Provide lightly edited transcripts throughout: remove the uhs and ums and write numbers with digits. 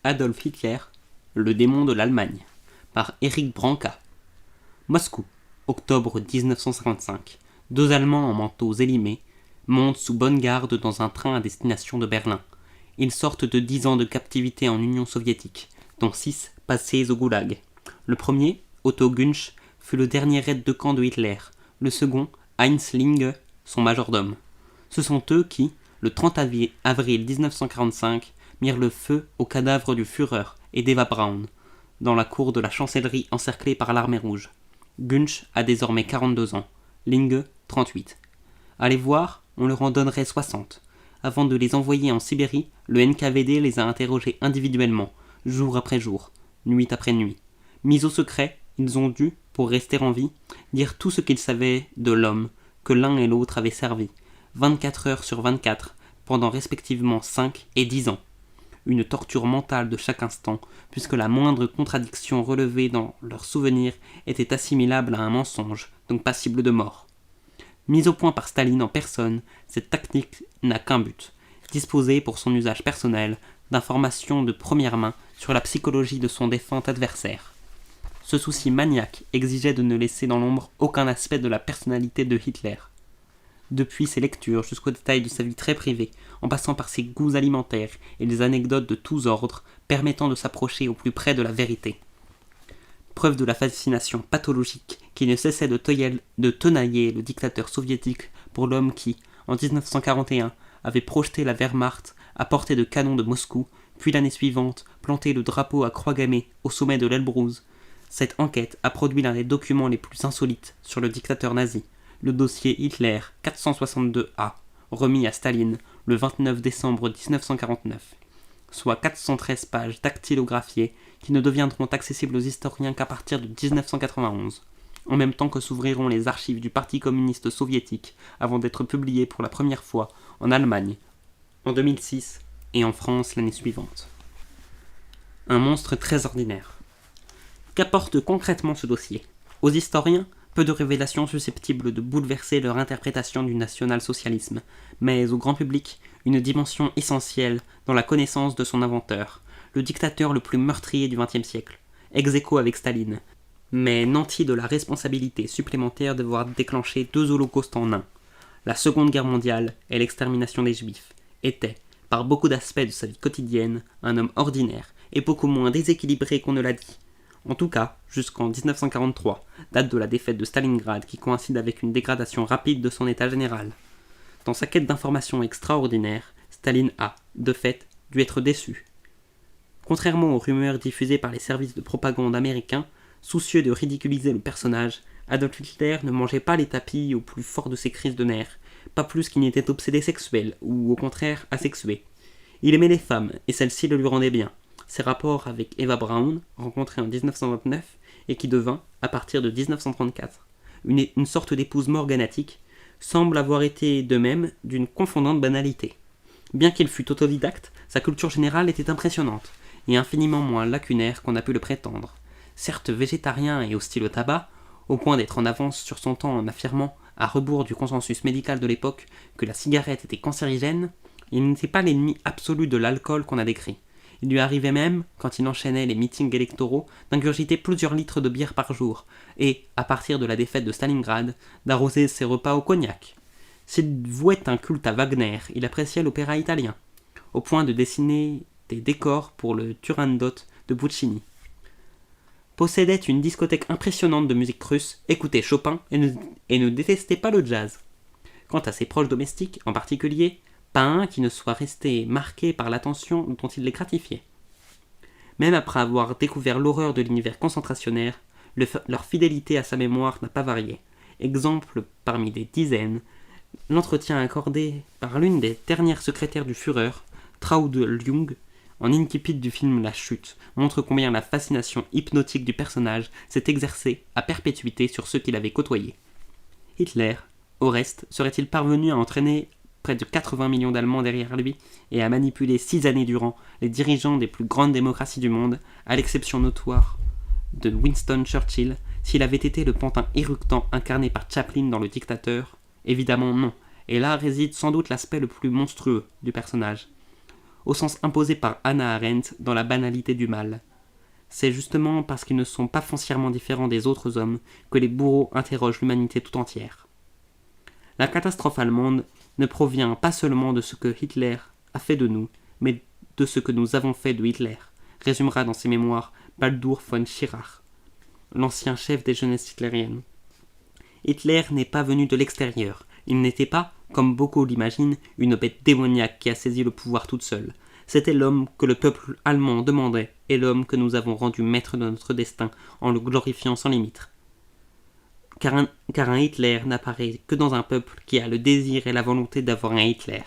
Adolf Hitler, le démon de l'Allemagne, par Erich Branca. Moscou, octobre 1955. Deux Allemands en manteaux élimés montent sous bonne garde dans un train à destination de Berlin. Ils sortent de 10 ans de captivité en Union soviétique, dont 6 passés au goulag. Le premier, Otto Gunsch, fut le dernier aide de camp de Hitler. Le second, Heinz Linge, son majordome. Ce sont eux qui, le 30 avril 1945, mirent le feu au cadavre du Führer et d'Eva Braun, dans la cour de la chancellerie encerclée par l'armée rouge. Gunsch a désormais 42 ans, Linge 38. À les voir, on leur en donnerait 60. Avant de les envoyer en Sibérie, le NKVD les a interrogés individuellement, jour après jour, nuit après nuit. Mis au secret, ils ont dû, pour rester en vie, dire tout ce qu'ils savaient de l'homme que l'un et l'autre avaient servi, 24 heures sur 24, pendant respectivement 5 et 10 ans. Une torture mentale de chaque instant, puisque la moindre contradiction relevée dans leurs souvenirs était assimilable à un mensonge, donc passible de mort. Mise au point par Staline en personne, cette tactique n'a qu'un but, disposer pour son usage personnel d'informations de première main sur la psychologie de son défunt adversaire. Ce souci maniaque exigeait de ne laisser dans l'ombre aucun aspect de la personnalité de Hitler. Depuis ses lectures jusqu'aux détails de sa vie très privée, en passant par ses goûts alimentaires et les anecdotes de tous ordres permettant de s'approcher au plus près de la vérité. Preuve de la fascination pathologique qui ne cessait de tenailler le dictateur soviétique pour l'homme qui, en 1941, avait projeté la Wehrmacht à portée de canon de Moscou, puis l'année suivante planté le drapeau à croix gammée au sommet de l'Elbrouz. Cette enquête a produit l'un des documents les plus insolites sur le dictateur nazi, le dossier Hitler 462A, remis à Staline le 29 décembre 1949, soit 413 pages dactylographiées qui ne deviendront accessibles aux historiens qu'à partir de 1991, en même temps que s'ouvriront les archives du Parti communiste soviétique avant d'être publiées pour la première fois en Allemagne en 2006 et en France l'année suivante. Un monstre très ordinaire. Qu'apporte concrètement ce dossier ? Aux historiens, peu de révélations susceptibles de bouleverser leur interprétation du national-socialisme, mais au grand public, une dimension essentielle dans la connaissance de son inventeur, le dictateur le plus meurtrier du XXe siècle, ex aequo avec Staline, mais nanti de la responsabilité supplémentaire d'avoir déclenché 2 holocaustes en un. La Seconde Guerre mondiale et l'extermination des Juifs était, par beaucoup d'aspects de sa vie quotidienne, un homme ordinaire et beaucoup moins déséquilibré qu'on ne l'a dit. En tout cas, jusqu'en 1943, date de la défaite de Stalingrad qui coïncide avec une dégradation rapide de son état général. Dans sa quête d'informations extraordinaires, Staline a, de fait, dû être déçu. Contrairement aux rumeurs diffusées par les services de propagande américains, soucieux de ridiculiser le personnage, Adolf Hitler ne mangeait pas les tapis au plus fort de ses crises de nerfs, pas plus qu'il n'était obsédé sexuel, ou au contraire asexué. Il aimait les femmes, et celles-ci le lui rendaient bien. Ses rapports avec Eva Braun, rencontrée en 1929, et qui devint, à partir de 1934, une sorte d'épouse morganatique, semblent avoir été de même d'une confondante banalité. Bien qu'il fût autodidacte, sa culture générale était impressionnante, et infiniment moins lacunaire qu'on a pu le prétendre. Certes végétarien et hostile au tabac, au point d'être en avance sur son temps en affirmant, à rebours du consensus médical de l'époque, que la cigarette était cancérigène, il n'était pas l'ennemi absolu de l'alcool qu'on a décrit. Il lui arrivait même, quand il enchaînait les meetings électoraux, d'ingurgiter plusieurs litres de bière par jour, et, à partir de la défaite de Stalingrad, d'arroser ses repas au cognac. S'il vouait un culte à Wagner, il appréciait l'opéra italien, au point de dessiner des décors pour le Turandot de Puccini. Possédait une discothèque impressionnante de musique russe, écoutait Chopin et ne détestait pas le jazz. Quant à ses proches domestiques, en particulier, pas un qui ne soit resté marqué par l'attention dont il les gratifiait. Même après avoir découvert l'horreur de l'univers concentrationnaire, leur fidélité à sa mémoire n'a pas varié. Exemple parmi des dizaines, l'entretien accordé par l'une des dernières secrétaires du Führer, Traudl Jung, en incipit du film La Chute, montre combien la fascination hypnotique du personnage s'est exercée à perpétuité sur ceux qui l'avaient côtoyé. Hitler, au reste, serait-il parvenu à entraîner près de 80 millions d'Allemands derrière lui et à manipuler 6 années durant les dirigeants des plus grandes démocraties du monde, à l'exception notoire de Winston Churchill, s'il avait été le pantin éructant incarné par Chaplin dans Le Dictateur ? Évidemment non, et là réside sans doute l'aspect le plus monstrueux du personnage. au sens imposé par Hannah Arendt dans La banalité du mal. C'est justement parce qu'ils ne sont pas foncièrement différents des autres hommes que les bourreaux interrogent l'humanité tout entière. La catastrophe allemande ne provient pas seulement de ce que Hitler a fait de nous, mais de ce que nous avons fait de Hitler, résumera dans ses mémoires Baldur von Schirach, l'ancien chef des jeunesses hitlériennes. Hitler n'est pas venu de l'extérieur, il n'était pas, comme beaucoup l'imaginent, une bête démoniaque qui a saisi le pouvoir toute seule. C'était l'homme que le peuple allemand demandait et l'homme que nous avons rendu maître de notre destin en le glorifiant sans limite. Car un Hitler n'apparaît que dans un peuple qui a le désir et la volonté d'avoir un Hitler.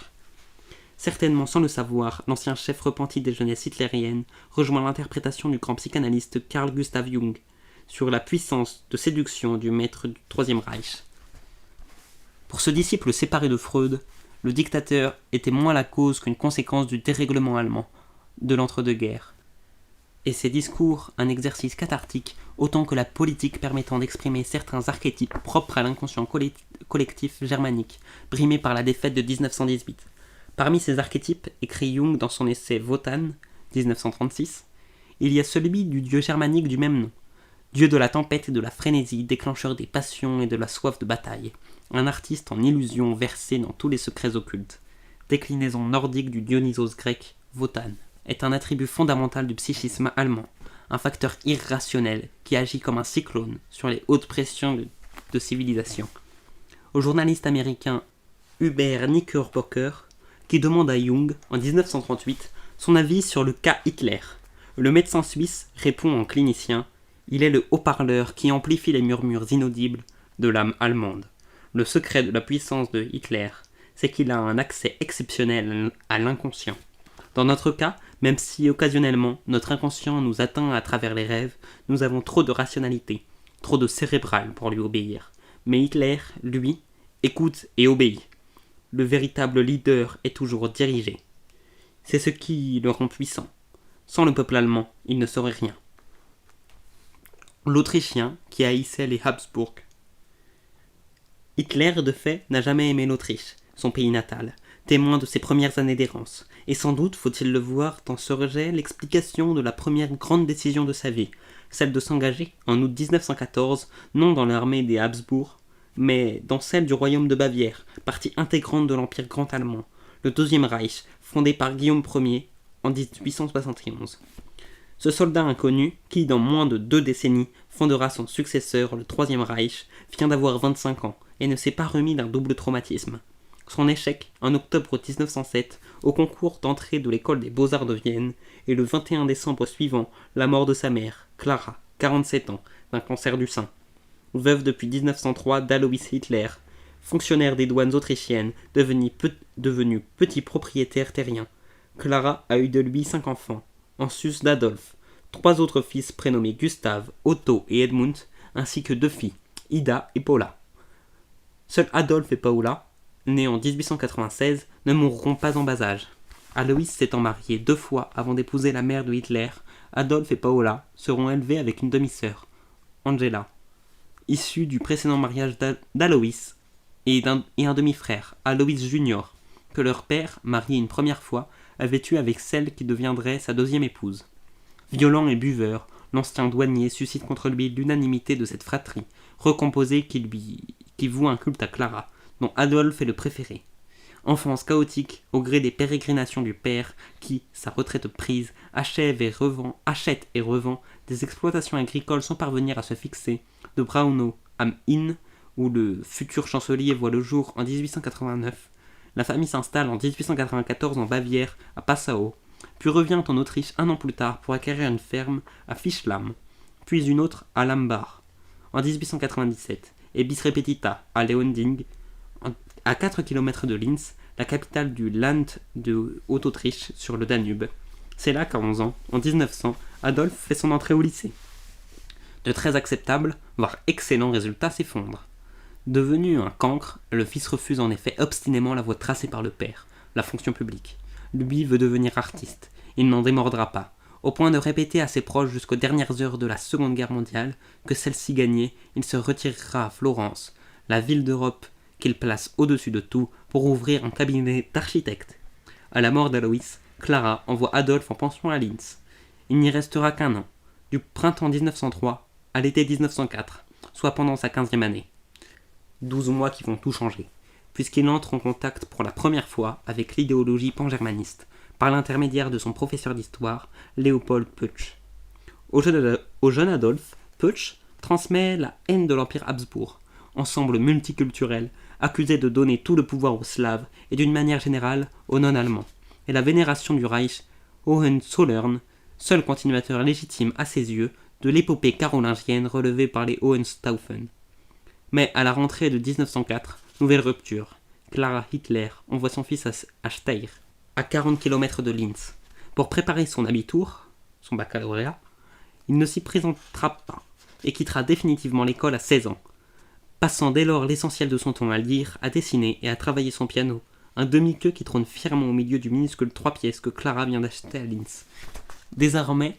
Certainement sans le savoir, l'ancien chef repenti des jeunesses hitlériennes rejoint l'interprétation du grand psychanalyste Carl Gustav Jung sur la puissance de séduction du maître du Troisième Reich. Pour ce disciple séparé de Freud, le dictateur était moins la cause qu'une conséquence du dérèglement allemand de l'entre-deux-guerres, et ses discours un exercice cathartique autant que la politique permettant d'exprimer certains archétypes propres à l'inconscient collectif germanique, brimé par la défaite de 1918. Parmi ces archétypes, écrit Jung dans son essai Wotan, 1936, il y a celui du dieu germanique du même nom, dieu de la tempête et de la frénésie, déclencheur des passions et de la soif de bataille, un artiste en illusion versé dans tous les secrets occultes. Déclinaison nordique du Dionysos grec, Wotan est un attribut fondamental du psychisme allemand, un facteur irrationnel qui agit comme un cyclone sur les hautes pressions de civilisation. Au journaliste américain Hubert Knickerbocker, qui demande à Jung, en 1938, son avis sur le cas Hitler. Le médecin suisse répond en clinicien « Il est le haut-parleur qui amplifie les murmures inaudibles de l'âme allemande. Le secret de la puissance de Hitler, c'est qu'il a un accès exceptionnel à l'inconscient. Dans notre cas, même si occasionnellement notre inconscient nous atteint à travers les rêves, nous avons trop de rationalité, trop de cérébral pour lui obéir. Mais Hitler, lui, écoute et obéit. Le véritable leader est toujours dirigé. C'est ce qui le rend puissant. Sans le peuple allemand, il ne serait rien. » L'Autrichien qui haïssait les Habsbourg. Hitler, de fait, n'a jamais aimé l'Autriche, son pays natal, témoin de ses premières années d'errance, et sans doute faut-il le voir dans ce rejet l'explication de la première grande décision de sa vie, celle de s'engager, en août 1914, non dans l'armée des Habsbourg, mais dans celle du royaume de Bavière, partie intégrante de l'Empire grand allemand, le Deuxième Reich, fondé par Guillaume Ier en 1871. Ce soldat inconnu, qui dans moins de 2 décennies fondera son successeur, le Troisième Reich, vient d'avoir 25 ans et ne s'est pas remis d'un double traumatisme. Son échec, en octobre 1907, au concours d'entrée de l'école des beaux-arts de Vienne, et le 21 décembre suivant, la mort de sa mère, Clara, 47 ans, d'un cancer du sein. Veuve depuis 1903 d'Alois Hitler, fonctionnaire des douanes autrichiennes, devenu petit propriétaire terrien. Clara a eu de lui 5 enfants, en sus d'Adolphe, 3 autres fils prénommés Gustave, Otto et Edmund, ainsi que 2 filles, Ida et Paula. Seuls Adolphe et Paula, nés en 1896, ne mourront pas en bas âge. Alois s'étant marié 2 fois avant d'épouser la mère de Hitler, Adolphe et Paula seront élevés avec une demi-sœur, Angela, issue du précédent mariage d'Alois et un demi-frère, Alois Junior, que leur père, marié une première fois, avait eu avec celle qui deviendrait sa deuxième épouse. Violent et buveur, l'ancien douanier suscite contre lui l'unanimité de cette fratrie, recomposée qui voue un culte à Clara, dont Adolphe est le préféré. Enfance chaotique au gré des pérégrinations du père qui, sa retraite prise, achète et revend des exploitations agricoles sans parvenir à se fixer, de Braunau am Inn, où le futur chancelier voit le jour en 1889, la famille s'installe en 1894 en Bavière, à Passau, puis revient en Autriche 1 an plus tard pour acquérir une ferme à Fischlam, puis une autre à Lambach, en 1897, et bis repetita à Leonding, à 4 km de Linz, la capitale du Land de Haute-Autriche sur le Danube. C'est là qu'à 11 ans, en 1900, Adolphe fait son entrée au lycée. De très acceptables, voire excellents résultats s'effondrent. Devenu un cancre, le fils refuse en effet obstinément la voie tracée par le père, la fonction publique. Lui veut devenir artiste, il n'en démordra pas, au point de répéter à ses proches jusqu'aux dernières heures de la Seconde Guerre mondiale que celle-ci gagnée, il se retirera à Florence, la ville d'Europe qu'il place au-dessus de tout pour ouvrir un cabinet d'architecte. À la mort d'Aloïs, Clara envoie Adolphe en pension à Linz. Il n'y restera qu'un an, du printemps 1903 à l'été 1904, soit pendant sa 15e année. 12 mois qui vont tout changer, puisqu'il entre en contact pour la première fois avec l'idéologie pan-germaniste, par l'intermédiaire de son professeur d'histoire, Léopold Putsch. Au jeune Adolphe, Putsch transmet la haine de l'Empire Habsbourg, ensemble multiculturel, accusé de donner tout le pouvoir aux Slaves et d'une manière générale aux non-allemands, et la vénération du Reich Hohenzollern, seul continuateur légitime à ses yeux de l'épopée carolingienne relevée par les Hohenstaufen. Mais à la rentrée de 1904, nouvelle rupture. Clara Hitler envoie son fils à Steyr, à 40 km de Linz. Pour préparer son abitur, son baccalauréat, il ne s'y présentera pas et quittera définitivement l'école à 16 ans, passant dès lors l'essentiel de son temps à lire, à dessiner et à travailler son piano, un demi-queue qui trône fièrement au milieu du minuscule 3 pièces que Clara vient d'acheter à Linz. Désormais,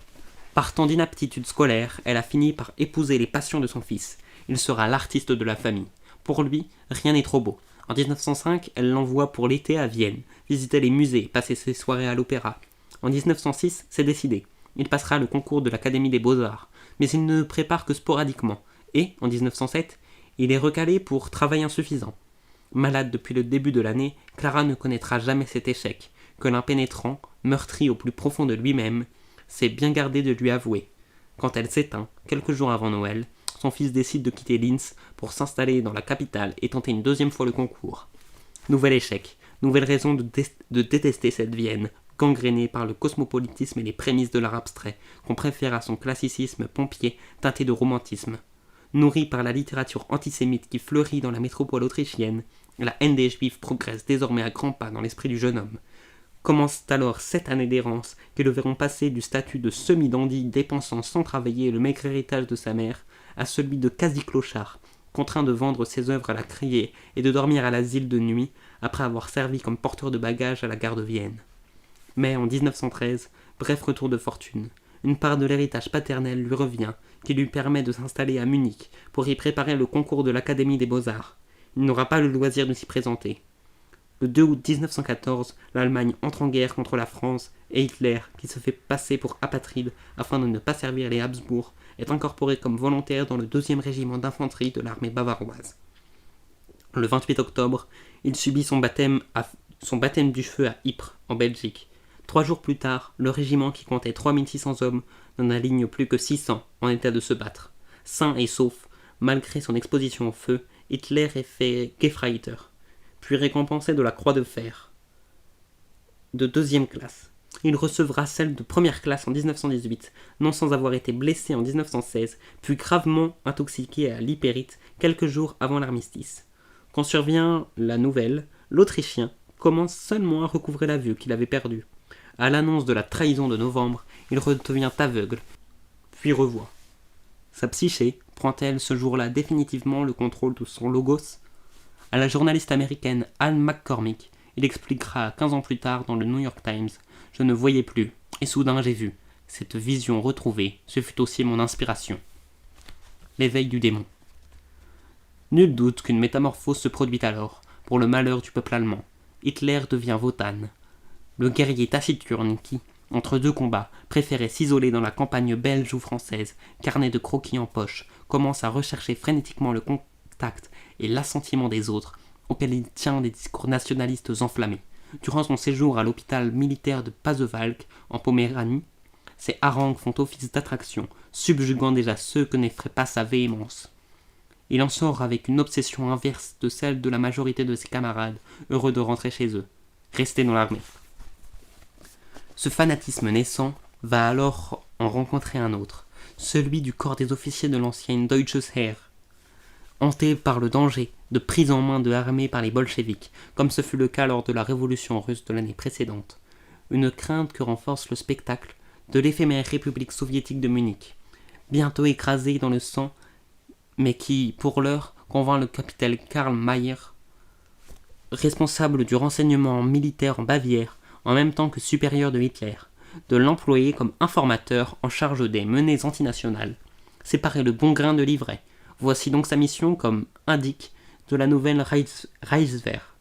partant d'inaptitude scolaire, elle a fini par épouser les passions de son fils. Il sera l'artiste de la famille. Pour lui, rien n'est trop beau. En 1905, elle l'envoie pour l'été à Vienne, visiter les musées, passer ses soirées à l'opéra. En 1906, c'est décidé. Il passera le concours de l'Académie des Beaux-Arts, mais il ne prépare que sporadiquement. Et, en 1907, il est recalé pour travail insuffisant. Malade depuis le début de l'année, Clara ne connaîtra jamais cet échec, que l'impénétrant, meurtri au plus profond de lui-même, s'est bien gardé de lui avouer. Quand elle s'éteint, quelques jours avant Noël, son fils décide de quitter Linz pour s'installer dans la capitale et tenter une deuxième fois le concours. Nouvel échec, nouvelle raison de détester cette Vienne, gangrénée par le cosmopolitisme et les prémices de l'art abstrait, qu'on préfère à son classicisme pompier teinté de romantisme. Nourrie par la littérature antisémite qui fleurit dans la métropole autrichienne, la haine des juifs progresse désormais à grands pas dans l'esprit du jeune homme. Commencent alors 7 années d'errance qui le verront passer du statut de semi-dandy dépensant sans travailler le maigre héritage de sa mère à celui de quasi-clochard, contraint de vendre ses œuvres à la criée et de dormir à l'asile de nuit après avoir servi comme porteur de bagages à la gare de Vienne. Mais en 1913, bref retour de fortune, une part de l'héritage paternel lui revient qui lui permet de s'installer à Munich pour y préparer le concours de l'Académie des Beaux-Arts. Il n'aura pas le loisir de s'y présenter. Le 2 août 1914, l'Allemagne entre en guerre contre la France et Hitler, qui se fait passer pour apatride afin de ne pas servir les Habsbourg, est incorporé comme volontaire dans le 2e régiment d'infanterie de l'armée bavaroise. Le 28 octobre, il subit son baptême du feu à Ypres, en Belgique. 3 jours plus tard, le régiment qui comptait 3600 hommes n'en aligne plus que 600 en état de se battre. Sain et sauf, malgré son exposition au feu, Hitler est fait Gefreiter, puis récompensé de la Croix de Fer de 2e classe. Il recevra celle de 1re classe en 1918, non sans avoir été blessé en 1916, puis gravement intoxiqué à l'hypérite quelques jours avant l'armistice. Quand survient la nouvelle, l'Autrichien commence seulement à recouvrer la vue qu'il avait perdue. À l'annonce de la trahison de novembre, il redevient aveugle, puis revoit. Sa psyché prend-elle ce jour-là définitivement le contrôle de son logos ? À la journaliste américaine Anne McCormick, il expliquera 15 ans plus tard dans le New York Times « Je ne voyais plus, et soudain j'ai vu. Cette vision retrouvée, ce fut aussi mon inspiration. » L'éveil du démon. Nul doute qu'une métamorphose se produit alors, pour le malheur du peuple allemand. Hitler devient Wotan, le guerrier taciturne qui, entre 2 combats, préférait s'isoler dans la campagne belge ou française, carnet de croquis en poche, commence à rechercher frénétiquement le contact et l'assentiment des autres, auxquels il tient des discours nationalistes enflammés. Durant son séjour à l'hôpital militaire de Pasewalk, en Poméranie, ses harangues font office d'attraction, subjuguant déjà ceux que n'effraie pas sa véhémence. Il en sort avec une obsession inverse de celle de la majorité de ses camarades, heureux de rentrer chez eux, rester dans l'armée. Ce fanatisme naissant va alors en rencontrer un autre, celui du corps des officiers de l'ancienne Deutsches Heer, hanté par le danger de prise en main de l'armée par les bolcheviks, comme ce fut le cas lors de la révolution russe de l'année précédente. Une crainte que renforce le spectacle de l'éphémère République soviétique de Munich, bientôt écrasée dans le sang, mais qui, pour l'heure, convainc le capitaine Karl Mayer, responsable du renseignement militaire en Bavière, en même temps que supérieur de Hitler, de l'employer comme informateur en charge des menées antinationales, séparer le bon grain de l'ivraie. Voici donc sa mission comme indique de la nouvelle Reichswehr.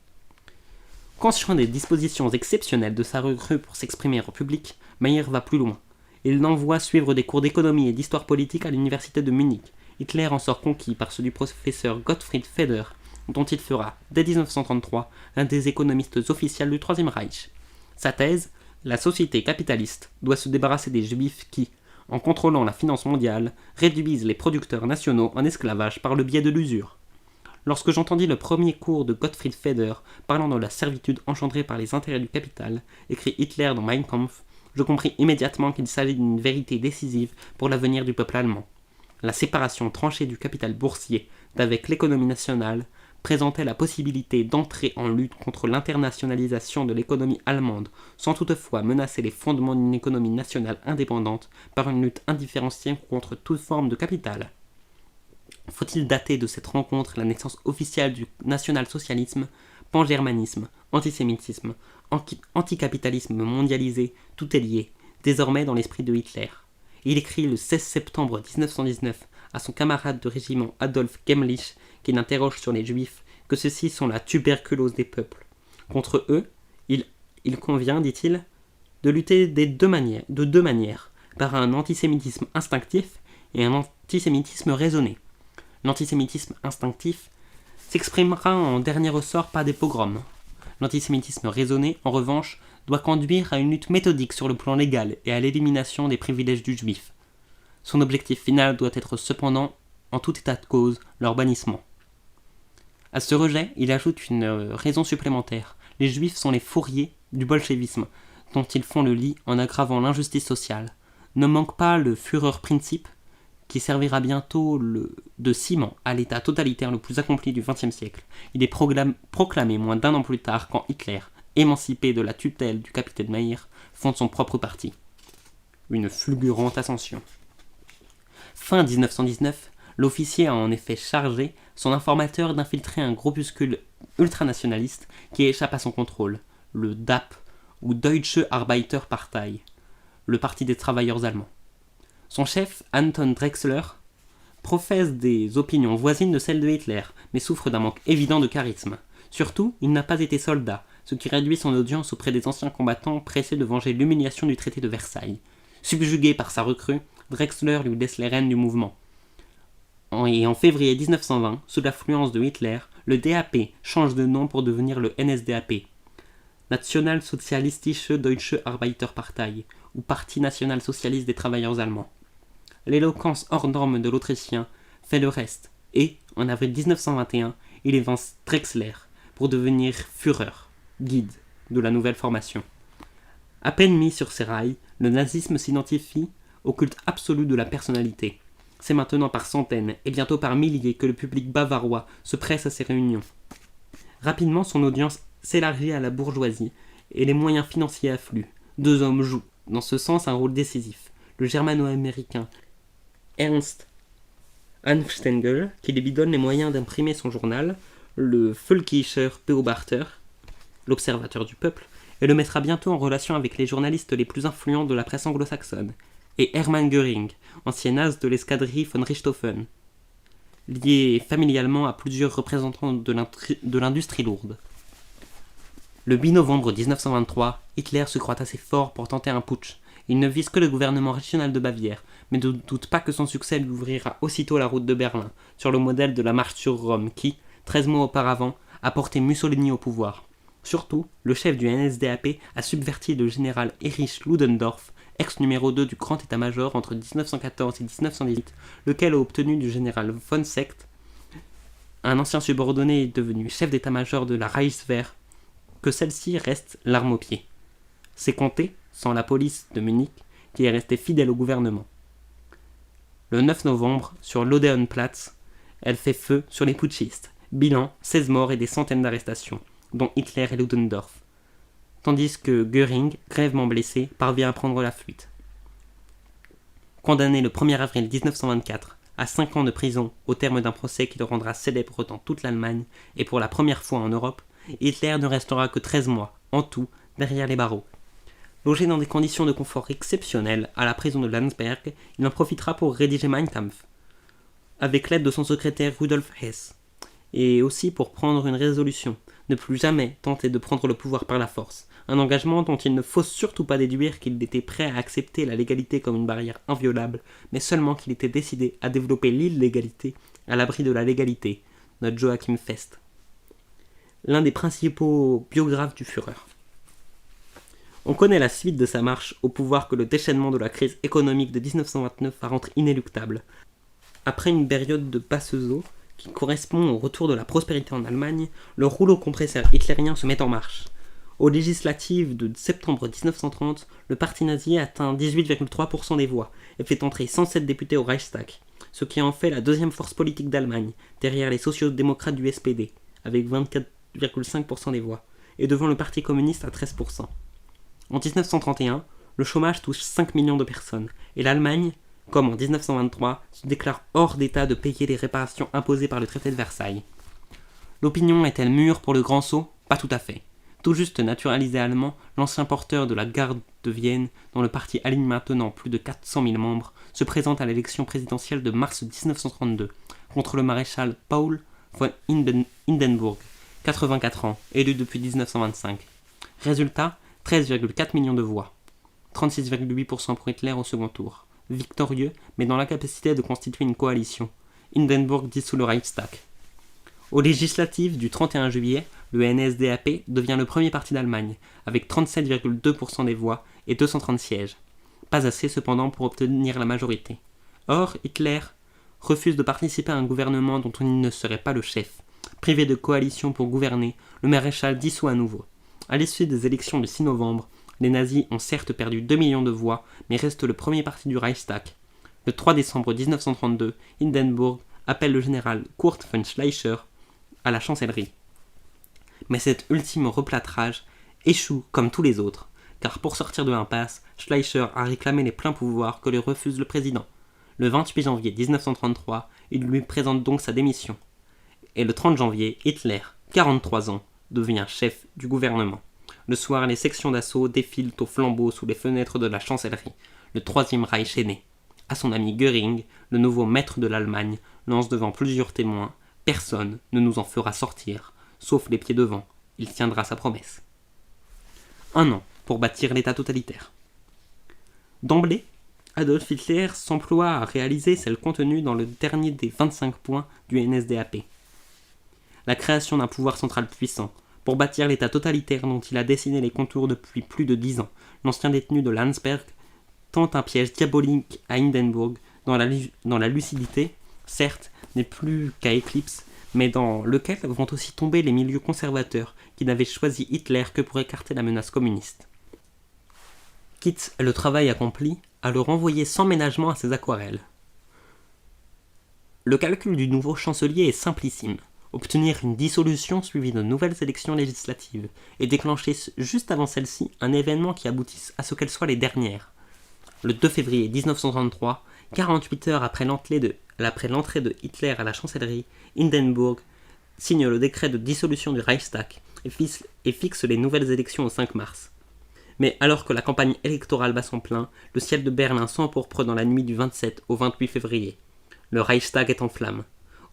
Conscient des dispositions exceptionnelles de sa recrue pour s'exprimer en public, Mayr va plus loin. Il l'envoie suivre des cours d'économie et d'histoire politique à l'université de Munich. Hitler en sort conquis par ceux du professeur Gottfried Feder, dont il fera, dès 1933, l'un des économistes officiels du Troisième Reich. Sa thèse, la société capitaliste doit se débarrasser des juifs qui, en contrôlant la finance mondiale, réduisent les producteurs nationaux en esclavage par le biais de l'usure. Lorsque j'entendis le premier cours de Gottfried Feder parlant de la servitude engendrée par les intérêts du capital, écrit Hitler dans Mein Kampf, je compris immédiatement qu'il s'agit d'une vérité décisive pour l'avenir du peuple allemand. La séparation tranchée du capital boursier d'avec l'économie nationale présentait la possibilité d'entrer en lutte contre l'internationalisation de l'économie allemande, sans toutefois menacer les fondements d'une économie nationale indépendante par une lutte indifférenciée contre toute forme de capital. Faut-il dater de cette rencontre la naissance officielle du national-socialisme, pangermanisme, antisémitisme, anticapitalisme mondialisé, tout est lié, désormais dans l'esprit de Hitler. Il écrit le 16 septembre 1919 à son camarade de régiment Adolf Gemlich, qui l'interroge sur les juifs, que ceux-ci sont la tuberculose des peuples. Contre eux, il convient, dit-il, de lutter de deux manières, par un antisémitisme instinctif et un antisémitisme raisonné. L'antisémitisme instinctif s'exprimera en dernier ressort par des pogroms. L'antisémitisme raisonné, en revanche, doit conduire à une lutte méthodique sur le plan légal et à l'élimination des privilèges du juif. Son objectif final doit être cependant, en tout état de cause, leur bannissement. À ce rejet, il ajoute une raison supplémentaire. Les juifs sont les fourriers du bolchevisme, dont ils font le lit en aggravant l'injustice sociale. Ne manque pas le Führerprinzip, qui servira bientôt de ciment à l'état totalitaire le plus accompli du XXe siècle. Il est proclamé moins d'un an plus tard quand Hitler, émancipé de la tutelle du capitaine Mayr, fonde son propre parti. Une fulgurante ascension. Fin 1919, l'officier a en effet chargé son informateur d'infiltrer un groupuscule ultranationaliste qui échappe à son contrôle, le DAP, ou Deutsche Arbeiterpartei, le Parti des travailleurs allemands. Son chef, Anton Drexler, professe des opinions voisines de celles de Hitler, mais souffre d'un manque évident de charisme. Surtout, il n'a pas été soldat, ce qui réduit son audience auprès des anciens combattants pressés de venger l'humiliation du traité de Versailles. Subjugué par sa recrue, Drexler lui laisse les rênes du mouvement. En février 1920, sous l'influence de Hitler, le DAP change de nom pour devenir le NSDAP, Nationalsozialistische Deutsche Arbeiterpartei, ou Parti national-socialiste des travailleurs allemands. L'éloquence hors norme de l'Autrichien fait le reste, et, en avril 1921, il évince Drexler pour devenir Führer, guide de la nouvelle formation. À peine mis sur ses rails, le nazisme s'identifie au culte absolu de la personnalité. C'est maintenant par centaines et bientôt par milliers que le public bavarois se presse à ses réunions. Rapidement, son audience s'élargit à la bourgeoisie et les moyens financiers affluent. Deux hommes jouent, dans ce sens, un rôle décisif. Le germano-américain Ernst Hanfstaengl, qui lui donne les moyens d'imprimer son journal, le Völkischer Beobachter, l'observateur du peuple, et le mettra bientôt en relation avec les journalistes les plus influents de la presse anglo-saxonne, et Hermann Göring, ancien as de l'escadrille von Richthofen, lié familialement à plusieurs représentants de l'industrie lourde. Le 8 novembre 1923, Hitler se croit assez fort pour tenter un putsch. Il ne vise que le gouvernement régional de Bavière, mais ne doute pas que son succès lui ouvrira aussitôt la route de Berlin, sur le modèle de la marche sur Rome qui, 13 mois auparavant, a porté Mussolini au pouvoir. Surtout, le chef du NSDAP a subverti le général Erich Ludendorff, ex-numéro 2 du grand état-major entre 1914 et 1918, lequel a obtenu du général von Seeckt, un ancien subordonné devenu chef d'état-major de la Reichswehr, que celle-ci reste l'arme au pied. C'est compter, sans la police de Munich, qui est restée fidèle au gouvernement. Le 9 novembre, sur l'Odeonplatz, elle fait feu sur les putschistes. Bilan, 16 morts et des centaines d'arrestations, dont Hitler et Ludendorff. Tandis que Göring, grièvement blessé, parvient à prendre la fuite. Condamné le 1er avril 1924 à 5 ans de prison au terme d'un procès qui le rendra célèbre dans toute l'Allemagne et pour la première fois en Europe, Hitler ne restera que 13 mois, en tout, derrière les barreaux. Logé dans des conditions de confort exceptionnelles à la prison de Landsberg, il en profitera pour rédiger Mein Kampf, avec l'aide de son secrétaire Rudolf Hess, et aussi pour prendre une résolution, ne plus jamais tenter de prendre le pouvoir par la force, un engagement dont il ne faut surtout pas déduire qu'il était prêt à accepter la légalité comme une barrière inviolable, mais seulement qu'il était décidé à développer l'illégalité à l'abri de la légalité, notre Joachim Fest, l'un des principaux biographes du Führer. On connaît la suite de sa marche au pouvoir que le déchaînement de la crise économique de 1929 va rendre inéluctable. Après une période de passeuse eau, qui correspond au retour de la prospérité en Allemagne, le rouleau compresseur hitlérien se met en marche. Aux législatives de septembre 1930, le parti nazi atteint 18,3% des voix et fait entrer 107 députés au Reichstag, ce qui en fait la deuxième force politique d'Allemagne, derrière les sociaux-démocrates du SPD, avec 24,5% des voix, et devant le parti communiste à 13%. En 1931, le chômage touche 5 millions de personnes, et l'Allemagne, comme en 1923, se déclare hors d'état de payer les réparations imposées par le traité de Versailles. L'opinion est-elle mûre pour le grand saut ? Pas tout à fait. Tout juste naturalisé allemand, l'ancien porteur de la garde de Vienne, dont le parti aligne maintenant plus de 400 000 membres, se présente à l'élection présidentielle de mars 1932, contre le maréchal Paul von Hindenburg, 84 ans, élu depuis 1925. Résultat, 13,4 millions de voix. 36,8% pour Hitler au second tour. Victorieux, mais dans l'incapacité de constituer une coalition. Hindenburg dissout le Reichstag. Aux législatives du 31 juillet, le NSDAP devient le premier parti d'Allemagne, avec 37,2% des voix et 230 sièges. Pas assez cependant pour obtenir la majorité. Or, Hitler refuse de participer à un gouvernement dont il ne serait pas le chef. Privé de coalition pour gouverner, le maréchal dissout à nouveau. À l'issue des élections du 6 novembre, les nazis ont certes perdu 2 millions de voix, mais restent le premier parti du Reichstag. Le 3 décembre 1932, Hindenburg appelle le général Kurt von Schleicher à la chancellerie. Mais cet ultime replâtrage échoue comme tous les autres, car pour sortir de l'impasse, Schleicher a réclamé les pleins pouvoirs que lui refuse le président. Le 28 janvier 1933, il lui présente donc sa démission. Et le 30 janvier, Hitler, 43 ans, devient chef du gouvernement. Le soir, les sections d'assaut défilent au flambeau sous les fenêtres de la chancellerie. Le Troisième Reich est né. À son ami Göring, le nouveau maître de l'Allemagne, lance devant plusieurs témoins « Personne ne nous en fera sortir, sauf les pieds devant. Il tiendra sa promesse. » 1 an pour bâtir l'État totalitaire. D'emblée, Adolf Hitler s'emploie à réaliser celle contenue dans le dernier des 25 points du NSDAP. La création d'un pouvoir central puissant, pour bâtir l'État totalitaire dont il a dessiné les contours depuis plus de 10 ans. L'ancien détenu de Landsberg tente un piège diabolique à Hindenburg dans la lucidité, certes, n'est plus qu'à éclipse, mais dans lequel vont aussi tomber les milieux conservateurs qui n'avaient choisi Hitler que pour écarter la menace communiste. Quitte le travail accompli à le renvoyer sans ménagement à ses aquarelles. Le calcul du nouveau chancelier est simplissime. Obtenir une dissolution suivie de nouvelles élections législatives et déclencher juste avant celle-ci un événement qui aboutisse à ce qu'elles soient les dernières. Le 2 février 1933, 48 heures après l'entrée de Hitler à la chancellerie, Hindenburg signe le décret de dissolution du Reichstag et fixe les nouvelles élections au 5 mars. Mais alors que la campagne électorale bat son plein, le ciel de Berlin s'empourpre dans la nuit du 27 au 28 février. Le Reichstag est en flammes.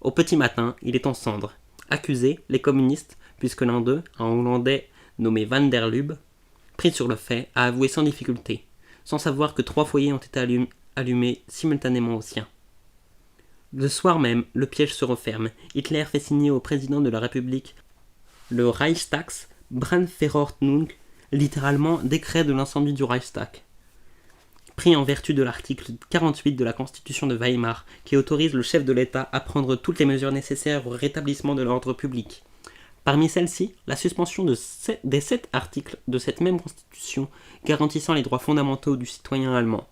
Au petit matin, il est en cendres. Accusés, les communistes, puisque l'un d'eux, un Hollandais nommé Van der Lubbe, pris sur le fait, a avoué sans difficulté, sans savoir que 3 foyers ont été allumés simultanément au sien. Le soir même, le piège se referme. Hitler fait signer au président de la République le Reichstagsbrandverordnung, littéralement décret de l'incendie du Reichstag, pris en vertu de l'article 48 de la Constitution de Weimar, qui autorise le chef de l'État à prendre toutes les mesures nécessaires au rétablissement de l'ordre public. Parmi celles-ci, la suspension des 7 articles de cette même Constitution garantissant les droits fondamentaux du citoyen allemand.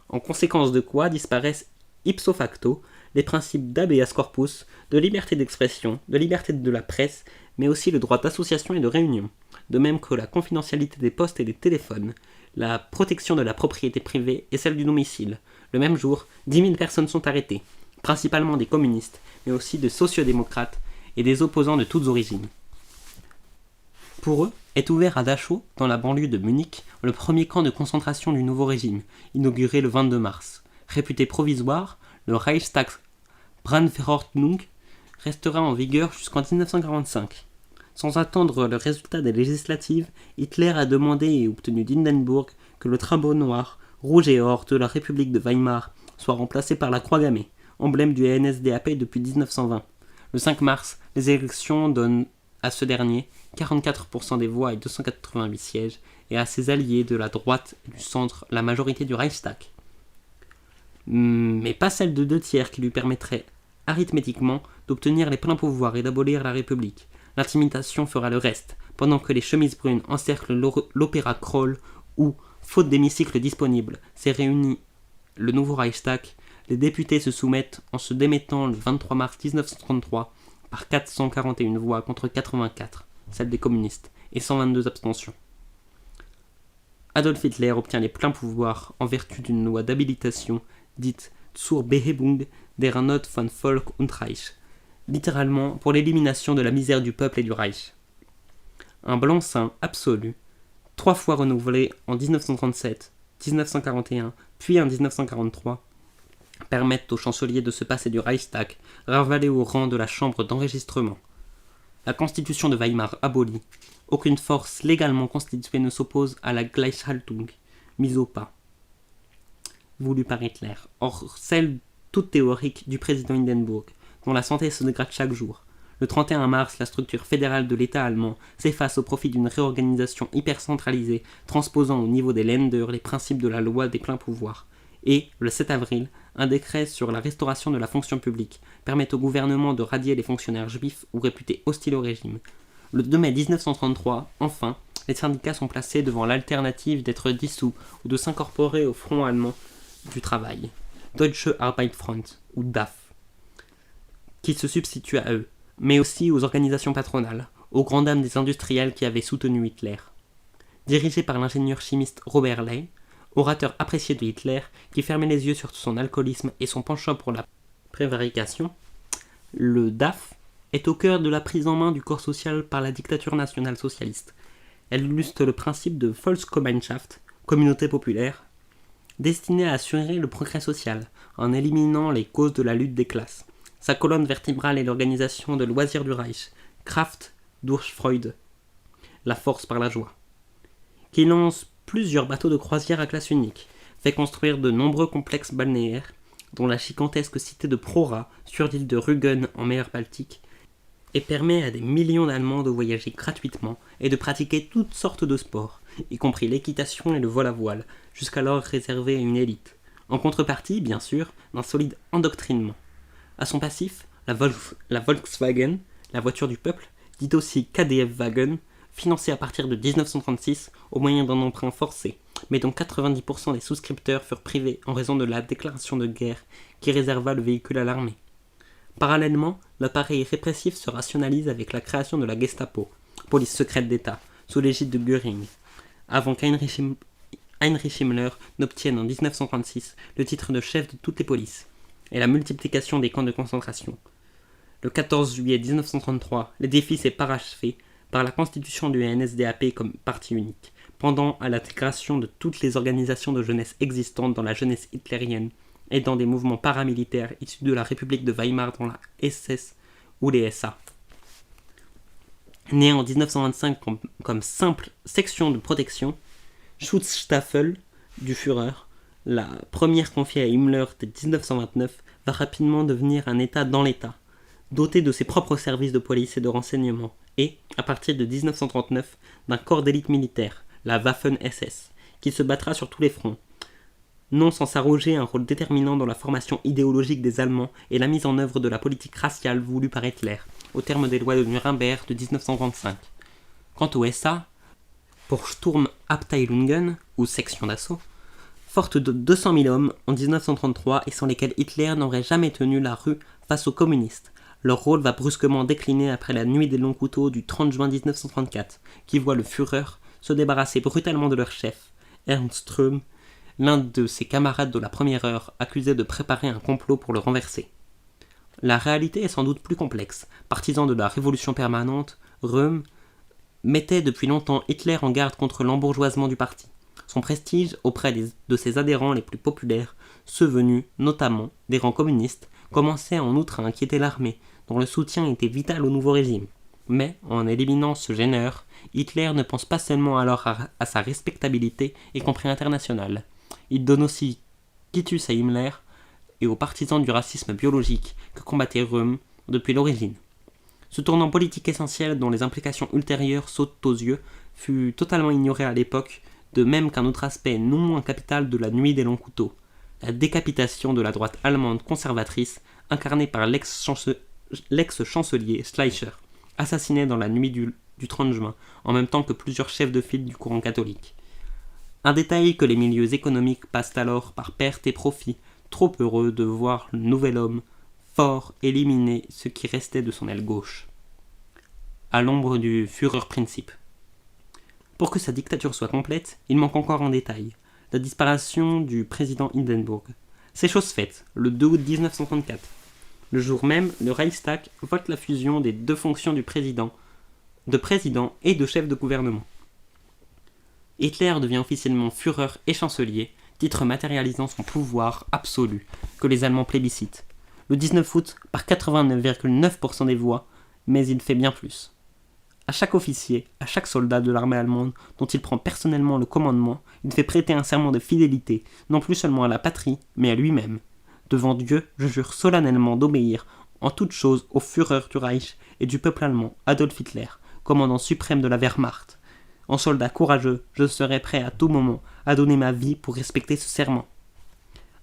En conséquence de quoi disparaissent ipso facto les principes d'habeas corpus, de liberté d'expression, de liberté de la presse, mais aussi le droit d'association et de réunion, de même que la confidentialité des postes et des téléphones, la protection de la propriété privée et celle du domicile. Le même jour, 10 000 personnes sont arrêtées, principalement des communistes, mais aussi de sociodémocrates et des opposants de toutes origines. Pour eux, est ouvert à Dachau, dans la banlieue de Munich, le premier camp de concentration du nouveau régime, inauguré le 22 mars. Réputé provisoire, le Reichstagsbrandverordnung restera en vigueur jusqu'en 1945. Sans attendre le résultat des législatives, Hitler a demandé et obtenu d'Hindenburg que le drapeau noir, rouge et or de la République de Weimar soit remplacé par la croix gammée, emblème du NSDAP depuis 1920. Le 5 mars, les élections donnent à ce dernier 44% des voix et 288 sièges, et à ses alliés de la droite et du centre la majorité du Reichstag. Mais pas celle de 2/3 qui lui permettrait, arithmétiquement, d'obtenir les pleins pouvoirs et d'abolir la République. L'intimidation fera le reste, pendant que les chemises brunes encerclent l'opéra Kroll où, faute d'hémicycle disponible, s'est réuni le nouveau Reichstag. Les députés se soumettent en se démettant le 23 mars 1933 par 441 voix contre 84, celles des communistes, et 122 abstentions. Adolf Hitler obtient les pleins pouvoirs en vertu d'une loi d'habilitation dite Zur Behebung der Not von Volk und Reich, littéralement pour l'élimination de la misère du peuple et du Reich. Un blanc-seing absolu, 3 fois renouvelé en 1937, 1941, puis en 1943, permettent au chancelier de se passer du Reichstag, ravalé au rang de la chambre d'enregistrement. La constitution de Weimar abolie, aucune force légalement constituée ne s'oppose à la Gleichhaltung, mise au pas, voulue par Hitler, or celle toute théorique du président Hindenburg, dont la santé se dégrade chaque jour. Le 31 mars, la structure fédérale de l'État allemand s'efface au profit d'une réorganisation hyper-centralisée, transposant au niveau des Länder les principes de la loi des pleins pouvoirs. Et, le 7 avril, un décret sur la restauration de la fonction publique permet au gouvernement de radier les fonctionnaires juifs ou réputés hostiles au régime. Le 2 mai 1933, enfin, les syndicats sont placés devant l'alternative d'être dissous ou de s'incorporer au Front allemand du travail, Deutsche Arbeitsfront, ou DAF, qui se substitue à eux, mais aussi aux organisations patronales, aux grandes dames des industriels qui avaient soutenu Hitler. Dirigé par l'ingénieur chimiste Robert Ley, orateur apprécié de Hitler, qui fermait les yeux sur son alcoolisme et son penchant pour la prévarication, le DAF est au cœur de la prise en main du corps social par la dictature nationale socialiste. Elle illustre le principe de Volksgemeinschaft, communauté populaire, destinée à assurer le progrès social, en éliminant les causes de la lutte des classes. Sa colonne vertébrale est l'organisation de loisirs du Reich, Kraft durch Freude, la force par la joie, qui lance plusieurs bateaux de croisière à classe unique, fait construire de nombreux complexes balnéaires, dont la gigantesque cité de Prora sur l'île de Rügen en mer Baltique, et permet à des millions d'Allemands de voyager gratuitement et de pratiquer toutes sortes de sports, y compris l'équitation et le vol à voile, jusqu'alors réservés à une élite, en contrepartie, bien sûr, d'un solide endoctrinement. À son passif, la Volkswagen, la voiture du peuple, dite aussi KDF-Wagen, financée à partir de 1936 au moyen d'un emprunt forcé, mais dont 90% des souscripteurs furent privés en raison de la déclaration de guerre qui réserva le véhicule à l'armée. Parallèlement, l'appareil répressif se rationalise avec la création de la Gestapo, police secrète d'État, sous l'égide de Göring, avant qu'Heinrich Himmler n'obtienne en 1936 le titre de chef de toutes les polices, et la multiplication des camps de concentration. Le 14 juillet 1933, l'édifice est parachevé par la constitution du NSDAP comme parti unique, pendant à l'intégration de toutes les organisations de jeunesse existantes dans la jeunesse hitlérienne et dans des mouvements paramilitaires issus de la République de Weimar dans la SS ou les SA. Né en 1925 comme simple section de protection, Schutzstaffel du Führer, la première confiée à Himmler dès 1929, va rapidement devenir un État dans l'État, doté de ses propres services de police et de renseignement, et, à partir de 1939, d'un corps d'élite militaire, la Waffen-SS, qui se battra sur tous les fronts, non sans s'arroger un rôle déterminant dans la formation idéologique des Allemands et la mise en œuvre de la politique raciale voulue par Hitler, au terme des lois de Nuremberg de 1925. Quant aux SA, pour Sturmabteilungen, ou section d'assaut, fortes de 200 000 hommes en 1933 et sans lesquels Hitler n'aurait jamais tenu la rue face aux communistes, leur rôle va brusquement décliner après la nuit des longs couteaux du 30 juin 1934, qui voit le Führer se débarrasser brutalement de leur chef, Ernst Röhm, l'un de ses camarades de la première heure, accusé de préparer un complot pour le renverser. La réalité est sans doute plus complexe. Partisan de la révolution permanente, Röhm mettait depuis longtemps Hitler en garde contre l'embourgeoisement du parti. Son prestige auprès de ses adhérents les plus populaires, ceux venus, notamment, des rangs communistes, commençait en outre à inquiéter l'armée, dont le soutien était vital au nouveau régime. Mais, en éliminant ce gêneur, Hitler ne pense pas seulement alors à sa respectabilité et compris international. Il donne aussi quitus à Himmler et aux partisans du racisme biologique que combattait Röhm depuis l'origine. Ce tournant politique essentiel dont les implications ultérieures sautent aux yeux fut totalement ignoré à l'époque, de même qu'un autre aspect non moins capital de la nuit des longs couteaux, la décapitation de la droite allemande conservatrice incarnée par l'ex-chancelier Schleicher, assassiné dans la nuit du 30 juin, en même temps que plusieurs chefs de file du courant catholique. Un détail que les milieux économiques passent alors par perte et profit, trop heureux de voir le nouvel homme fort éliminer ce qui restait de son aile gauche. À l'ombre du Führerprinzip. Pour que sa dictature soit complète, il manque encore un détail, la disparition du président Hindenburg. C'est chose faite, le 2 août 1934. Le jour même, le Reichstag vote la fusion des deux fonctions de président et de chef de gouvernement. Hitler devient officiellement Führer et chancelier, titre matérialisant son pouvoir absolu, que les Allemands plébiscitent. Le 19 août, par 89,9% des voix, mais il fait bien plus. À chaque officier, à chaque soldat de l'armée allemande dont il prend personnellement le commandement, il fait prêter un serment de fidélité, non plus seulement à la patrie, mais à lui-même. Devant Dieu, je jure solennellement d'obéir en toutes choses au Führer du Reich et du peuple allemand, Adolf Hitler, commandant suprême de la Wehrmacht. En soldat courageux, je serai prêt à tout moment à donner ma vie pour respecter ce serment.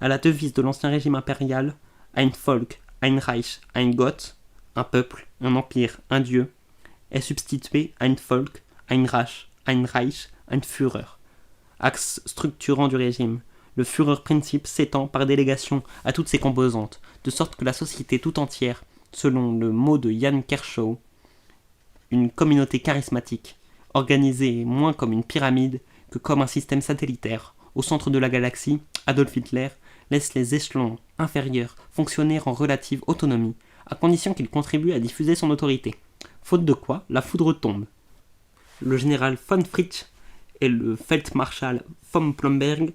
À la devise de l'ancien régime impérial, ein Volk, ein Reich, ein Gott, un peuple, un empire, un dieu, est substitué ein Volk, ein Reich, ein Führer. Axe structurant du régime, le Führerprinzip s'étend par délégation à toutes ses composantes, de sorte que la société tout entière, selon le mot de Jan Kershaw, une communauté charismatique, organisée moins comme une pyramide que comme un système satellitaire. Au centre de la galaxie, Adolf Hitler laisse les échelons inférieurs fonctionner en relative autonomie, à condition qu'ils contribuent à diffuser son autorité. Faute de quoi, la foudre tombe. Le général von Fritsch et le Feldmarschall von Blomberg,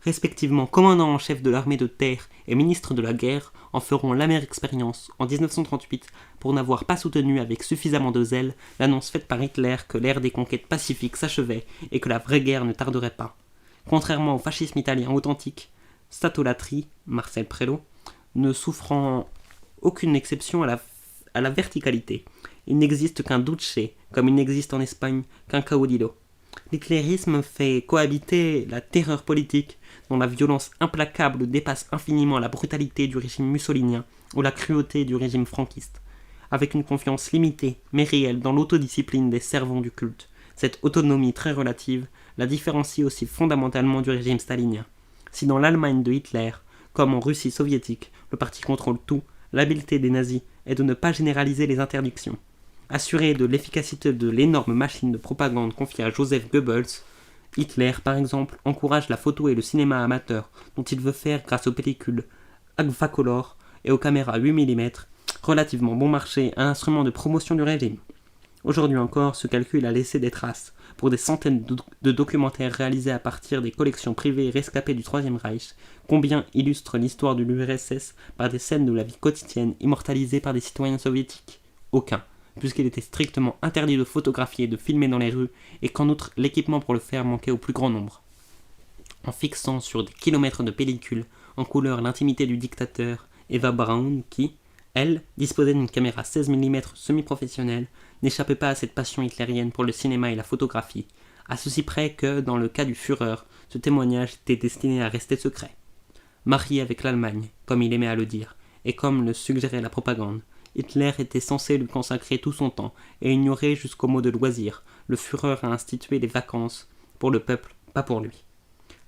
respectivement commandant en chef de l'armée de terre et ministre de la guerre, en feront l'amère expérience en 1938 pour n'avoir pas soutenu avec suffisamment de zèle l'annonce faite par Hitler que l'ère des conquêtes pacifiques s'achevait et que la vraie guerre ne tarderait pas. Contrairement au fascisme italien authentique, Statolatri, Marcel Prelot, ne souffrant aucune exception à la verticalité. Il n'existe qu'un duce, comme il n'existe en Espagne qu'un caudillo. L'hitlérisme fait cohabiter la terreur politique, dont la violence implacable dépasse infiniment la brutalité du régime mussolinien ou la cruauté du régime franquiste. Avec une confiance limitée, mais réelle, dans l'autodiscipline des servants du culte, cette autonomie très relative la différencie aussi fondamentalement du régime stalinien. Si dans l'Allemagne de Hitler, comme en Russie soviétique, le parti contrôle tout, l'habileté des nazis est de ne pas généraliser les interdictions. Assuré de l'efficacité de l'énorme machine de propagande confiée à Joseph Goebbels, Hitler, par exemple, encourage la photo et le cinéma amateur, dont il veut faire grâce aux pellicules Agfacolor et aux caméras 8 mm, relativement bon marché, un instrument de promotion du régime. Aujourd'hui encore, ce calcul a laissé des traces, pour des centaines de documentaires réalisés à partir des collections privées rescapées du Troisième Reich, combien illustre l'histoire de l'URSS par des scènes de la vie quotidienne immortalisées par des citoyens soviétiques? Aucun, puisqu'il était strictement interdit de photographier et de filmer dans les rues, et qu'en outre l'équipement pour le faire manquait au plus grand nombre. En fixant sur des kilomètres de pellicules en couleur l'intimité du dictateur, Eva Braun, qui, elle, disposait d'une caméra 16 mm semi-professionnelle, n'échappait pas à cette passion hitlérienne pour le cinéma et la photographie, à ceci près que, dans le cas du Führer, ce témoignage était destiné à rester secret. Marié avec l'Allemagne, comme il aimait à le dire, et comme le suggérait la propagande, Hitler était censé lui consacrer tout son temps et ignorer jusqu'au mot de loisir. Le Führer a institué les vacances pour le peuple, pas pour lui.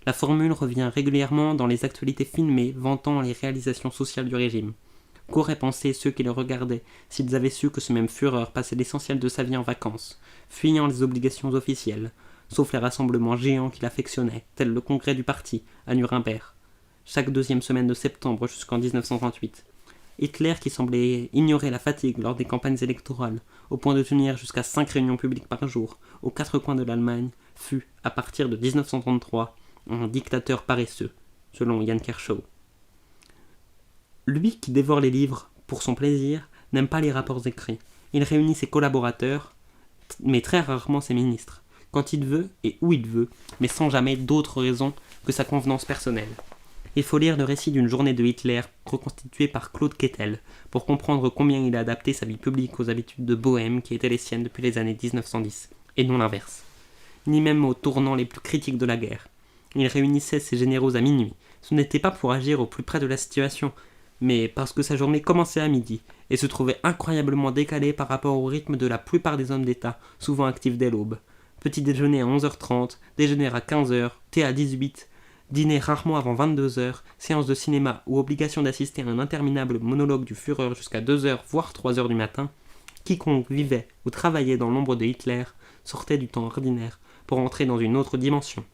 La formule revient régulièrement dans les actualités filmées vantant les réalisations sociales du régime. Qu'auraient pensé ceux qui le regardaient s'ils avaient su que ce même Führer passait l'essentiel de sa vie en vacances, fuyant les obligations officielles, sauf les rassemblements géants qu'il affectionnait, tels le congrès du parti, à Nuremberg, chaque deuxième semaine de septembre jusqu'en 1938. Hitler, qui semblait ignorer la fatigue lors des campagnes électorales, au point de tenir jusqu'à 5 réunions publiques par jour, aux 4 coins de l'Allemagne, fut, à partir de 1933, un dictateur paresseux, selon Jan Kershaw. Lui qui dévore les livres pour son plaisir n'aime pas les rapports écrits. Il réunit ses collaborateurs, mais très rarement ses ministres, quand il veut et où il veut, mais sans jamais d'autre raison que sa convenance personnelle. Il faut lire le récit d'une journée de Hitler reconstitué par Claude Quettel pour comprendre combien il a adapté sa vie publique aux habitudes de bohème qui étaient les siennes depuis les années 1910, et non l'inverse. Ni même aux tournants les plus critiques de la guerre. Il réunissait ses généraux à minuit. Ce n'était pas pour agir au plus près de la situation, mais parce que sa journée commençait à midi et se trouvait incroyablement décalée par rapport au rythme de la plupart des hommes d'État, souvent actifs dès l'aube. Petit déjeuner à 11h30, déjeuner à 15h, thé à 18h, dîner rarement avant 22h, séance de cinéma ou obligation d'assister à un interminable monologue du Führer jusqu'à 2h voire 3h du matin, quiconque vivait ou travaillait dans l'ombre de Hitler sortait du temps ordinaire pour entrer dans une autre dimension.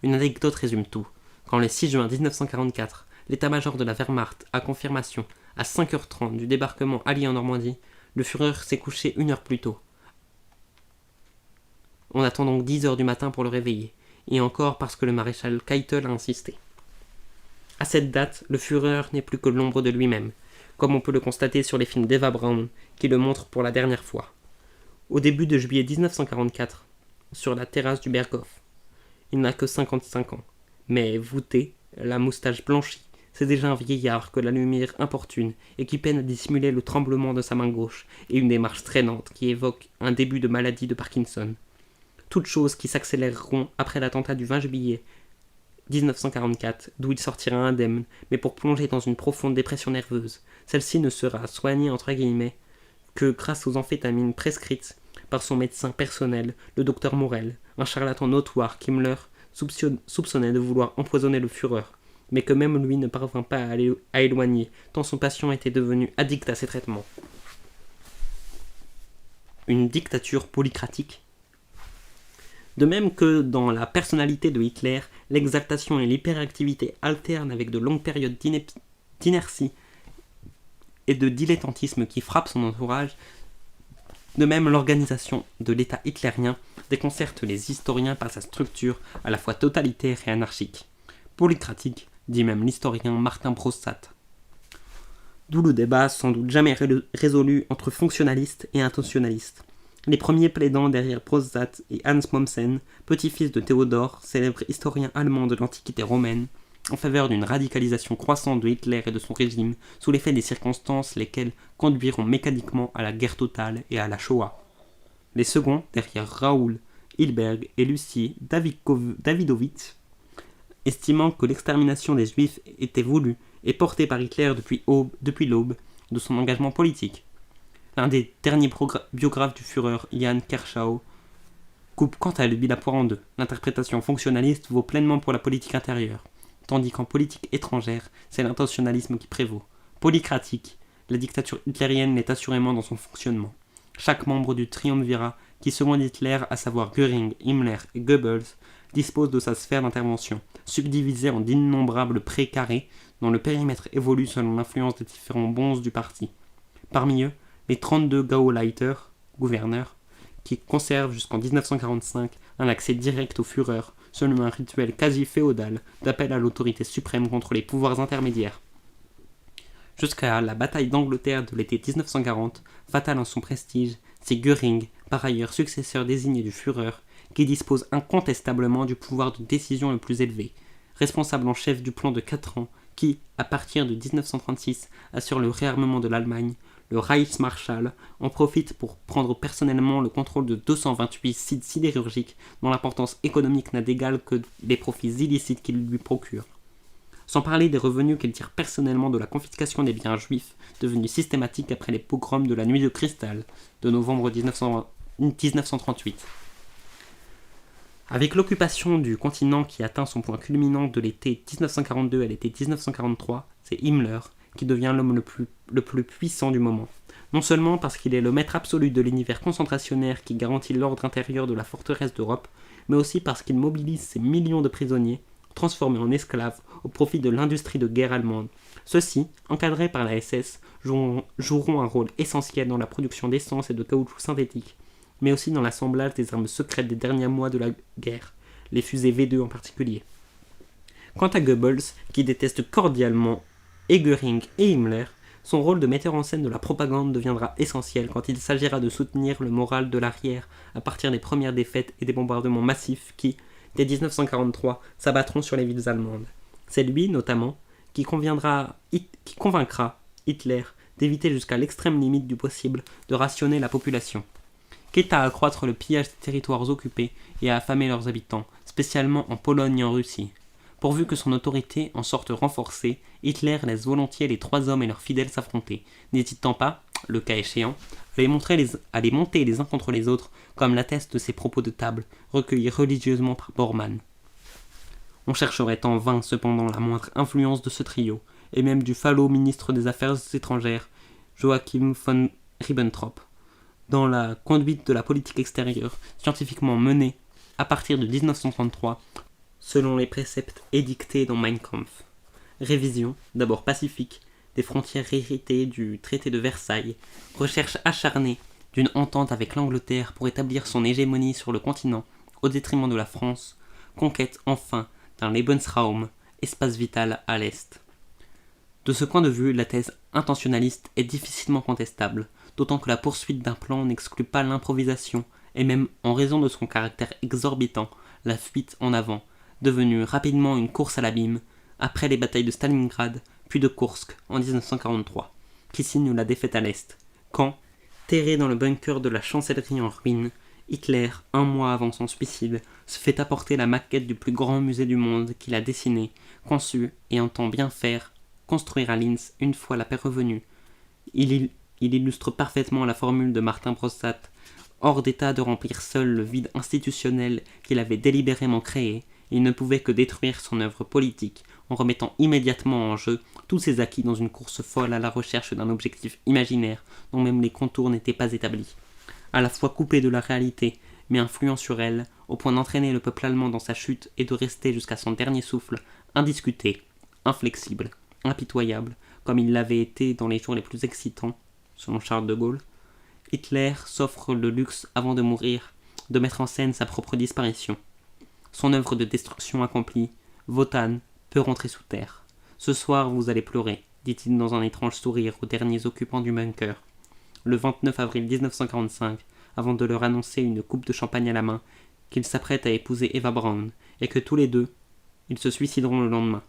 Une anecdote résume tout. Quand le 6 juin 1944, l'état-major de la Wehrmacht a confirmation à 5h30 du débarquement allié en Normandie, le Führer s'est couché 1 heure plus tôt. On attend donc 10h du matin pour le réveiller, et encore parce que le maréchal Keitel a insisté. À cette date, le Führer n'est plus que l'ombre de lui-même, comme on peut le constater sur les films d'Eva Braun, qui le montrent pour la dernière fois. Au début de juillet 1944, sur la terrasse du Berghof, il n'a que 55 ans, mais voûté, la moustache blanchie, c'est déjà un vieillard que la lumière importune et qui peine à dissimuler le tremblement de sa main gauche et une démarche traînante qui évoque un début de maladie de Parkinson. Toutes choses qui s'accéléreront après l'attentat du 20 juillet 1944, d'où il sortira indemne, mais pour plonger dans une profonde dépression nerveuse. Celle-ci ne sera soignée entre guillemets que grâce aux amphétamines prescrites par son médecin personnel, le docteur Morel, un charlatan notoire qu'Himmler soupçonnait de vouloir empoisonner le Führer, mais que même lui ne parvint pas à éloigner, tant son patient était devenu addict à ses traitements. Une dictature polycratique. De même que dans la personnalité de Hitler, l'exaltation et l'hyperactivité alternent avec de longues périodes d'inertie et de dilettantisme qui frappent son entourage, de même l'organisation de l'État hitlérien déconcerte les historiens par sa structure à la fois totalitaire et anarchique. Polycratique, dit même l'historien Martin Brossat. D'où le débat sans doute jamais résolu entre fonctionnalistes et intentionnalistes. Les premiers plaidant derrière Brossat et Hans Mommsen, petit-fils de Théodore, célèbre historien allemand de l'Antiquité romaine, en faveur d'une radicalisation croissante de Hitler et de son régime, sous l'effet des circonstances lesquelles conduiront mécaniquement à la guerre totale et à la Shoah. Les seconds, derrière Raoul Hilberg et Lucie Davidovitch, estimant que l'extermination des Juifs était voulue et portée par Hitler depuis l'aube de son engagement politique. L'un des derniers biographes du Führer, Jan Kerschau, coupe quant à lui la poire en deux. L'interprétation fonctionnaliste vaut pleinement pour la politique intérieure, tandis qu'en politique étrangère, c'est l'intentionnalisme qui prévaut. Polycratique, la dictature hitlérienne l'est assurément dans son fonctionnement. Chaque membre du triumvirat, qui selon Hitler, à savoir Göring, Himmler et Goebbels, dispose de sa sphère d'intervention, subdivisée en d'innombrables prés carrés, dont le périmètre évolue selon l'influence des différents bonzes du parti. Parmi eux, les 32 Gauleiter, gouverneurs, qui conservent jusqu'en 1945 un accès direct au Führer, selon un rituel quasi féodal d'appel à l'autorité suprême contre les pouvoirs intermédiaires. Jusqu'à la bataille d'Angleterre de l'été 1940, fatale en son prestige, c'est Göring, par ailleurs successeur désigné du Führer, qui dispose incontestablement du pouvoir de décision le plus élevé, responsable en chef du plan de 4 ans qui, à partir de 1936, assure le réarmement de l'Allemagne. Le Reichsmarschall en profite pour prendre personnellement le contrôle de 228 sites sidérurgiques dont l'importance économique n'a d'égal que les profits illicites qu'ils lui procurent. Sans parler des revenus qu'il tire personnellement de la confiscation des biens juifs, devenus systématiques après les pogroms de la Nuit de Cristal de novembre 1938. Avec l'occupation du continent qui atteint son point culminant de l'été 1942 à l'été 1943, c'est Himmler qui devient l'homme le plus puissant du moment. Non seulement parce qu'il est le maître absolu de l'univers concentrationnaire qui garantit l'ordre intérieur de la forteresse d'Europe, mais aussi parce qu'il mobilise ses millions de prisonniers, transformés en esclaves, au profit de l'industrie de guerre allemande. Ceux-ci, encadrés par la SS, joueront un rôle essentiel dans la production d'essence et de caoutchouc synthétique, mais aussi dans l'assemblage des armes secrètes des derniers mois de la guerre, les fusées V2 en particulier. Quant à Goebbels, qui déteste cordialement et Göring et Himmler, Son rôle de metteur en scène de la propagande deviendra essentiel quand il s'agira de soutenir le moral de l'arrière à partir des premières défaites et des bombardements massifs qui, dès 1943, s'abattront sur les villes allemandes. C'est lui, notamment, qui convaincra Hitler d'éviter jusqu'à l'extrême limite du possible de rationner la population. Quitte à accroître le pillage des territoires occupés et à affamer leurs habitants, spécialement en Pologne et en Russie. Pourvu que son autorité en sorte renforcée, Hitler laisse volontiers les trois hommes et leurs fidèles s'affronter, n'hésitant pas, le cas échéant, à les monter les uns contre les autres, comme l'attestent ses propos de table, recueillis religieusement par Bormann. On chercherait en vain cependant la moindre influence de ce trio, et même du falot ministre des Affaires étrangères, Joachim von Ribbentrop, dans la conduite de la politique extérieure, scientifiquement menée à partir de 1933, selon les préceptes édictés dans Mein Kampf. Révision, d'abord pacifique, des frontières héritées du traité de Versailles, recherche acharnée d'une entente avec l'Angleterre pour établir son hégémonie sur le continent, au détriment de la France, conquête enfin d'un Lebensraum, espace vital à l'Est. De ce point de vue, la thèse intentionnaliste est difficilement contestable, d'autant que la poursuite d'un plan n'exclut pas l'improvisation, et même en raison de son caractère exorbitant, la fuite en avant, devenue rapidement une course à l'abîme, après les batailles de Stalingrad, puis de Koursk en 1943, qui signe la défaite à l'Est, quand, terré dans le bunker de la chancellerie en ruine, Hitler, un mois avant son suicide, se fait apporter la maquette du plus grand musée du monde qu'il a dessiné, conçu et entend bien faire construire à Linz une fois la paix revenue. Il illustre parfaitement la formule de Martin Brossat, hors d'état de remplir seul le vide institutionnel qu'il avait délibérément créé, il ne pouvait que détruire son œuvre politique en remettant immédiatement en jeu tous ses acquis dans une course folle à la recherche d'un objectif imaginaire dont même les contours n'étaient pas établis. À la fois coupé de la réalité, mais influent sur elle, au point d'entraîner le peuple allemand dans sa chute et de rester jusqu'à son dernier souffle, indiscuté, inflexible, impitoyable, comme il l'avait été dans les jours les plus excitants, selon Charles de Gaulle, Hitler s'offre le luxe, avant de mourir, de mettre en scène sa propre disparition. Son œuvre de destruction accomplie, Wotan peut rentrer sous terre. Ce soir, vous allez pleurer, dit-il dans un étrange sourire aux derniers occupants du bunker. Le 29 avril 1945, avant de leur annoncer une coupe de champagne à la main, qu'il s'apprête à épouser Eva Braun, et que tous les deux, ils se suicideront le lendemain.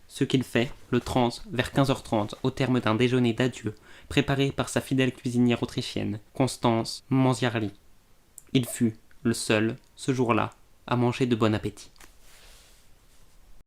Ce qu'il fait, le 30, vers 15h30, au terme d'un déjeuner d'adieu, préparé par sa fidèle cuisinière autrichienne, Constance Manziarli. Il fut le seul, ce jour-là, à manger de bon appétit.